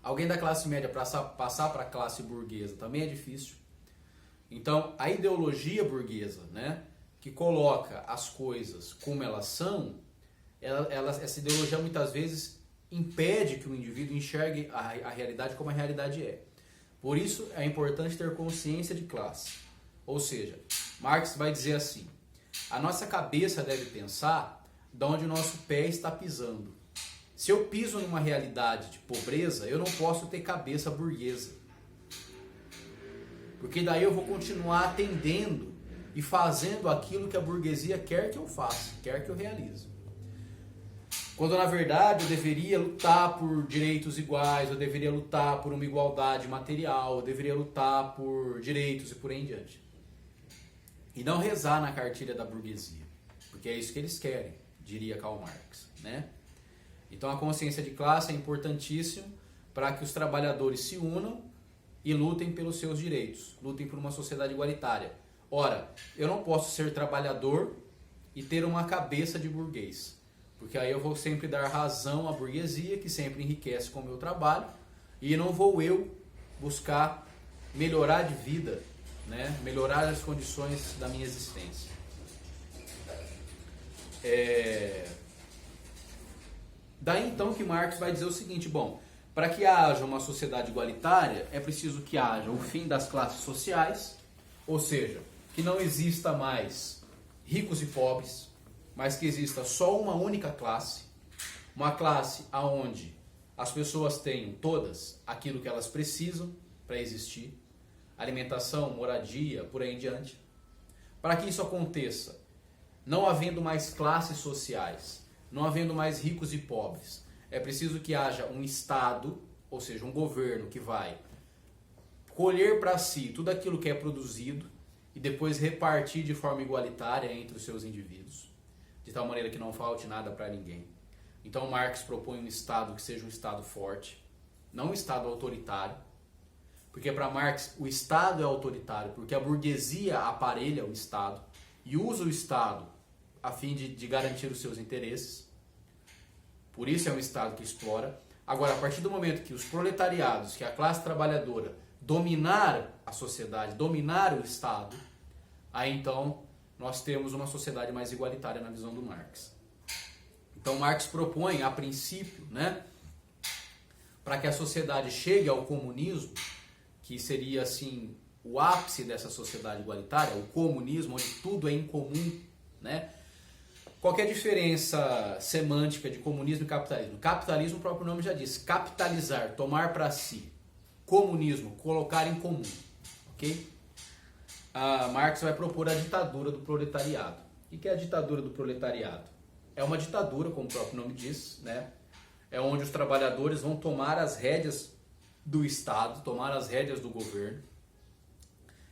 Alguém da classe média passar para a classe burguesa também é difícil. Então, a ideologia burguesa, né, que coloca as coisas como elas são, essa ideologia muitas vezes impede que o indivíduo enxergue a realidade como a realidade é. Por isso, é importante ter consciência de classe. Ou seja, Marx vai dizer assim: a nossa cabeça deve pensar de onde o nosso pé está pisando. Se eu piso numa realidade de pobreza, eu não posso ter cabeça burguesa. Porque daí eu vou continuar atendendo e fazendo aquilo que a burguesia quer que eu faça, quer que eu realize. Quando na verdade eu deveria lutar por direitos iguais, eu deveria lutar por uma igualdade material, eu deveria lutar por direitos e por aí em diante. E não rezar na cartilha da burguesia, porque é isso que eles querem, diria Karl Marx, né? Então a consciência de classe é importantíssimo para que os trabalhadores se unam e lutem pelos seus direitos, lutem por uma sociedade igualitária. Ora, eu não posso ser trabalhador e ter uma cabeça de burguês, porque aí eu vou sempre dar razão à burguesia, que sempre enriquece com o meu trabalho, e não vou eu buscar melhorar de vida, né? Melhorar as condições da minha existência. Daí então que Marx vai dizer o seguinte: bom, para que haja uma sociedade igualitária, é preciso que haja o fim das classes sociais, ou seja, que não exista mais ricos e pobres, mas que exista só uma única classe, uma classe onde as pessoas tenham todas aquilo que elas precisam para existir, alimentação, moradia, por aí em diante. Para que isso aconteça, não havendo mais classes sociais, não havendo mais ricos e pobres, é preciso que haja um Estado, ou seja, um governo que vai colher para si tudo aquilo que é produzido e depois repartir de forma igualitária entre os seus indivíduos, de tal maneira que não falte nada para ninguém. Então Marx propõe um Estado que seja um Estado forte, não um Estado autoritário, porque para Marx o Estado é autoritário, porque a burguesia aparelha o Estado e usa o Estado a fim de garantir os seus interesses. Por isso é um Estado que explora. Agora, a partir do momento que os proletariados, que a classe trabalhadora dominar a sociedade, dominar o Estado, aí então nós temos uma sociedade mais igualitária na visão do Marx. Então Marx propõe, a princípio, né, para que a sociedade chegue ao comunismo, que seria assim o ápice dessa sociedade igualitária, o comunismo, onde tudo é incomum, né? Qual que é a diferença semântica de comunismo e capitalismo? Capitalismo, o próprio nome já diz, capitalizar, tomar para si. Comunismo, colocar em comum. Ok? Marx vai propor a ditadura do proletariado. O que é a ditadura do proletariado? É uma ditadura, como o próprio nome diz, né? É onde os trabalhadores vão tomar as rédeas do Estado, tomar as rédeas do governo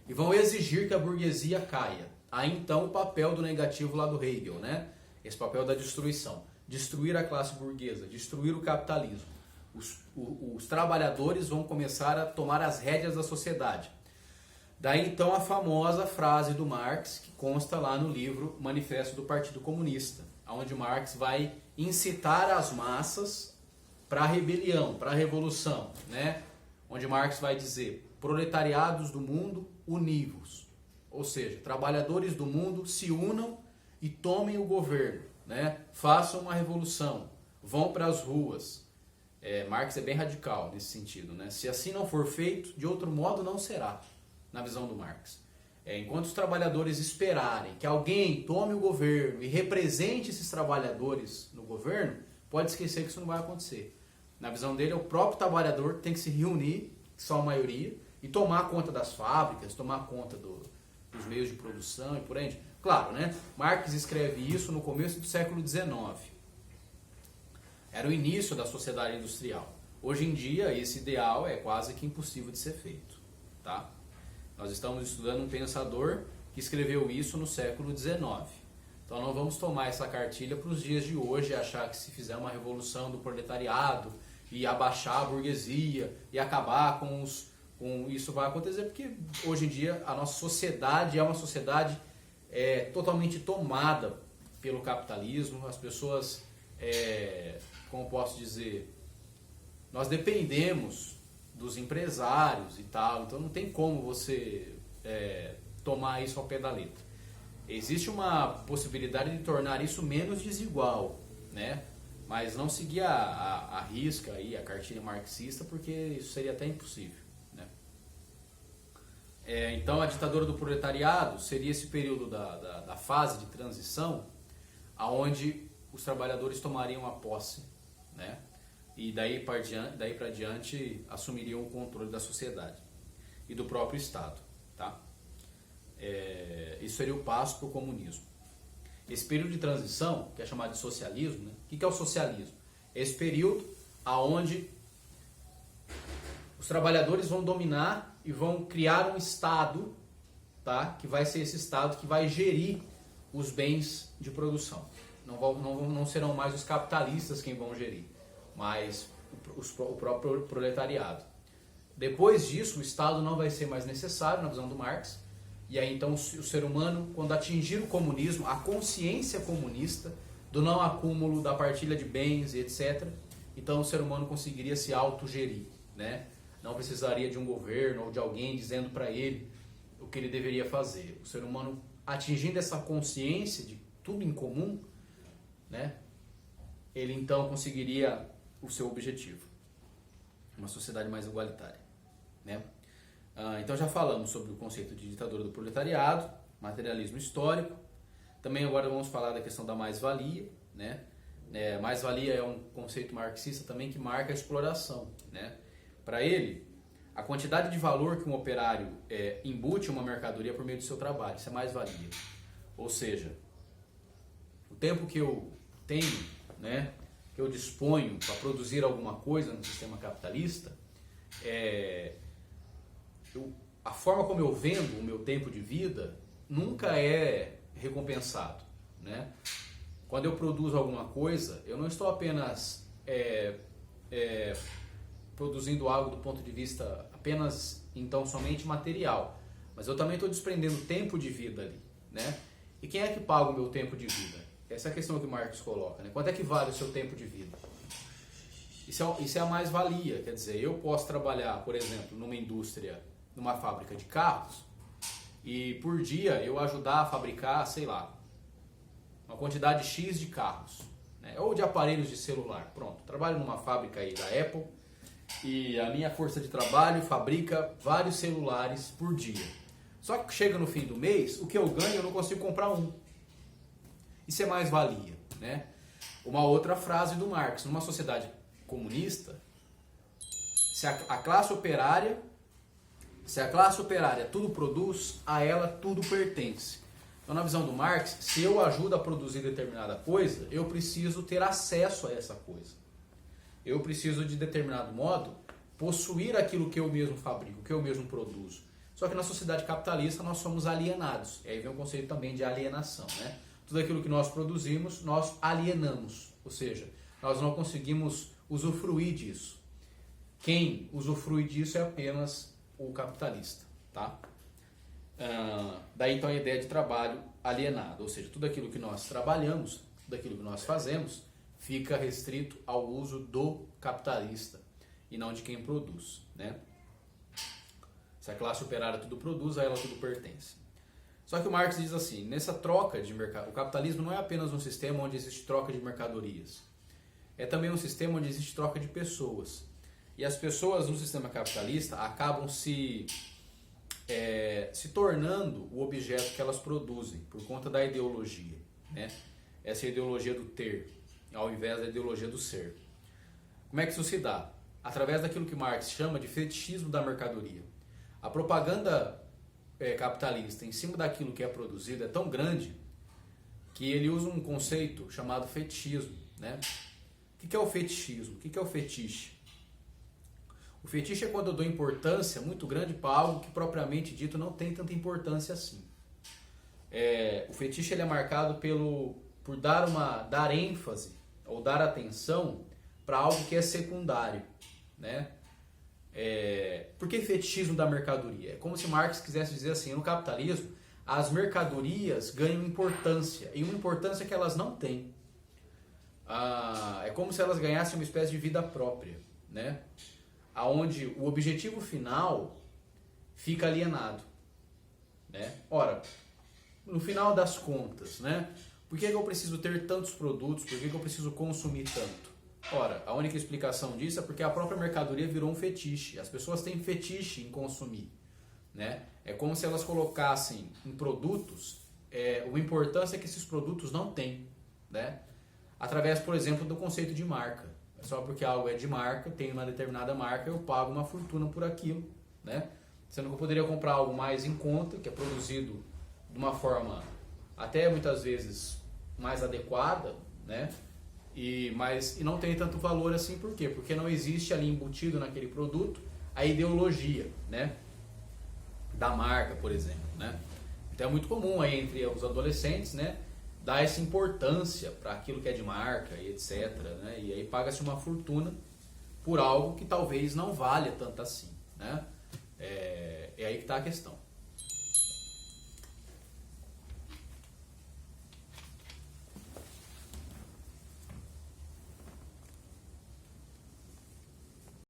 e vão exigir que a burguesia caia. Aí então o papel do negativo lá do Hegel, né? Esse papel da destruição. Destruir a classe burguesa, destruir o capitalismo. Os trabalhadores vão começar a tomar as rédeas da sociedade. Daí então a famosa frase do Marx, que consta lá no livro Manifesto do Partido Comunista, onde Marx vai incitar as massas para a rebelião, para a revolução, né? Onde Marx vai dizer: proletariados do mundo, univos. Ou seja, trabalhadores do mundo, se unam e tomem o governo, né? Façam uma revolução, vão para as ruas. Marx é bem radical nesse sentido, né? Se assim não for feito, de outro modo não será, na visão do Marx. Enquanto os trabalhadores esperarem que alguém tome o governo e represente esses trabalhadores no governo, pode esquecer que isso não vai acontecer. Na visão dele, o próprio trabalhador tem que se reunir, só a maioria, e tomar conta das fábricas, tomar conta dos meios de produção e por aí. Claro, né? Marx escreve isso no começo do século XIX. Era o início da sociedade industrial. Hoje em dia, esse ideal é quase que impossível de ser feito, tá? Nós estamos estudando um pensador que escreveu isso no século XIX. Então não vamos tomar essa cartilha para os dias de hoje e achar que se fizer uma revolução do proletariado e abaixar a burguesia e acabar com isso vai acontecer, porque hoje em dia a nossa sociedade é uma sociedade totalmente tomada pelo capitalismo. As pessoas, como posso dizer, nós dependemos dos empresários e tal, então não tem como você tomar isso ao pé da letra. Existe uma possibilidade de tornar isso menos desigual, né? Mas não seguir a risca aí, a cartilha marxista, porque isso seria até impossível, né? Então a ditadura do proletariado seria esse período da fase de transição, aonde os trabalhadores tomariam a posse, né? E daí para diante assumiriam o controle da sociedade e do próprio Estado, tá? Isso seria o passo para o comunismo. Esse período de transição, que é chamado de socialismo, né? O que é o socialismo? Esse período aonde os trabalhadores vão dominar e vão criar um Estado, tá? Que vai ser esse Estado que vai gerir os bens de produção. Não serão mais os capitalistas quem vão gerir, mas o próprio proletariado. Depois disso, o Estado não vai ser mais necessário, na visão do Marx, e aí então o ser humano, quando atingir o comunismo, a consciência comunista, do não acúmulo, da partilha de bens e etc., então o ser humano conseguiria se autogerir, né? Não precisaria de um governo ou de alguém dizendo para ele o que ele deveria fazer. O ser humano, atingindo essa consciência de tudo em comum, né? Ele então conseguiria o seu objetivo, uma sociedade mais igualitária, né? Então já falamos sobre o conceito de ditadura do proletariado, materialismo histórico. Também agora vamos falar da questão da mais-valia, né? Mais-valia é um conceito marxista também que marca a exploração, né? Para ele, a quantidade de valor que um operário embute em uma mercadoria por meio do seu trabalho, isso é mais-valia. Ou seja, o tempo que eu tenho, né, que eu disponho para produzir alguma coisa no sistema capitalista, a forma como eu vendo o meu tempo de vida nunca é recompensado, né? Quando eu produzo alguma coisa, eu não estou apenas produzindo algo do ponto de vista apenas, então, somente material, mas eu também estou desprendendo tempo de vida ali, né? E quem é que paga o meu tempo de vida? Essa é a questão que o Marx coloca, né? Quanto é que vale o seu tempo de vida? Isso é a mais-valia, quer dizer, eu posso trabalhar, por exemplo, numa indústria, numa fábrica de carros, e por dia eu ajudar a fabricar, sei lá, uma quantidade X de carros, né? Ou de aparelhos de celular. Pronto, trabalho numa fábrica aí da Apple e a minha força de trabalho fabrica vários celulares por dia. Só que chega no fim do mês, o que eu ganho eu não consigo comprar um. Isso é mais-valia, né? Uma outra frase do Marx: numa sociedade comunista, se a classe operária tudo produz, a ela tudo pertence. Então, na visão do Marx, se eu ajudo a produzir determinada coisa, eu preciso ter acesso a essa coisa. Eu preciso, de determinado modo, possuir aquilo que eu mesmo fabrico, que eu mesmo produzo. Só que na sociedade capitalista nós somos alienados. E aí vem o conceito também de alienação, né? Tudo aquilo que nós produzimos, nós alienamos. Ou seja, nós não conseguimos usufruir disso. Quem usufrui disso é apenas o capitalista, tá? Daí então a ideia de trabalho alienado, ou seja, tudo aquilo que nós trabalhamos, tudo aquilo que nós fazemos, fica restrito ao uso do capitalista e não de quem produz, né? Se a classe operária tudo produz, a ela tudo pertence. Só que o Marx diz assim, nessa troca de mercado, o capitalismo não é apenas um sistema onde existe troca de mercadorias, é também um sistema onde existe troca de pessoas. E as pessoas no sistema capitalista acabam se tornando o objeto que elas produzem por conta da ideologia, né? Essa é a ideologia do ter, ao invés da ideologia do ser. Como é que isso se dá? Através daquilo que Marx chama de fetichismo da mercadoria. A propaganda capitalista em cima daquilo que é produzido é tão grande que ele usa um conceito chamado fetichismo, né? O que é o fetichismo? O que é o fetiche? O fetiche é quando eu dou importância muito grande para algo que propriamente dito não tem tanta importância assim. O fetiche ele é marcado por dar ênfase ou dar atenção para algo que é secundário, né? Por que fetichismo da mercadoria? É como se Marx quisesse dizer assim, no capitalismo, as mercadorias ganham importância, e uma importância que elas não têm. É como se elas ganhassem uma espécie de vida própria, né? Aonde o objetivo final fica alienado, né? Ora, no final das contas, né? Por que eu preciso ter tantos produtos? Por que eu preciso consumir tanto? Ora, a única explicação disso é porque a própria mercadoria virou um fetiche. As pessoas têm fetiche em consumir, né? É como se elas colocassem em produtos uma importância que esses produtos não têm, né? Através, por exemplo, do conceito de marca. Só porque algo é de marca, tem uma determinada marca, eu pago uma fortuna por aquilo, né? Sendo que eu poderia comprar algo mais em conta, que é produzido de uma forma até muitas vezes mais adequada, né? E não tem tanto valor assim, por quê? Porque não existe ali embutido naquele produto a ideologia, né? Da marca, por exemplo, né? Então é muito comum aí entre os adolescentes, né? Dar essa importância para aquilo que é de marca e etc, né? E aí paga-se uma fortuna por algo que talvez não valha tanto assim, né? É aí que está a questão.